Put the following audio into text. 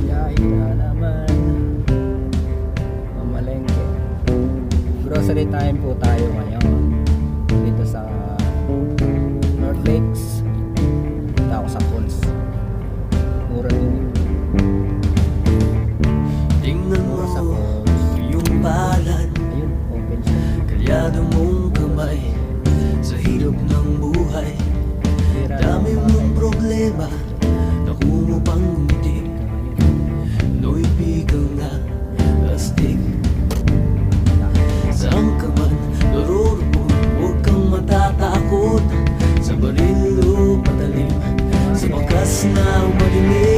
Yain na naman. Mamalengke. Grocery time po tayo ngayon dito sa North Lakes. Punta ako sa Falls. Mura din. Tingnan mo Sa Falls. yung palad, Ayun, open siya. kalyado mong kamay sa hirap ng buhay. Tira Dami ng mong bahay. problema, naku mo pang ngumiti. Noipi ka nga, astig. Saan ka man naroroon, huwag kang matatakot. Sa baril o patalim, sa bakas na madilim.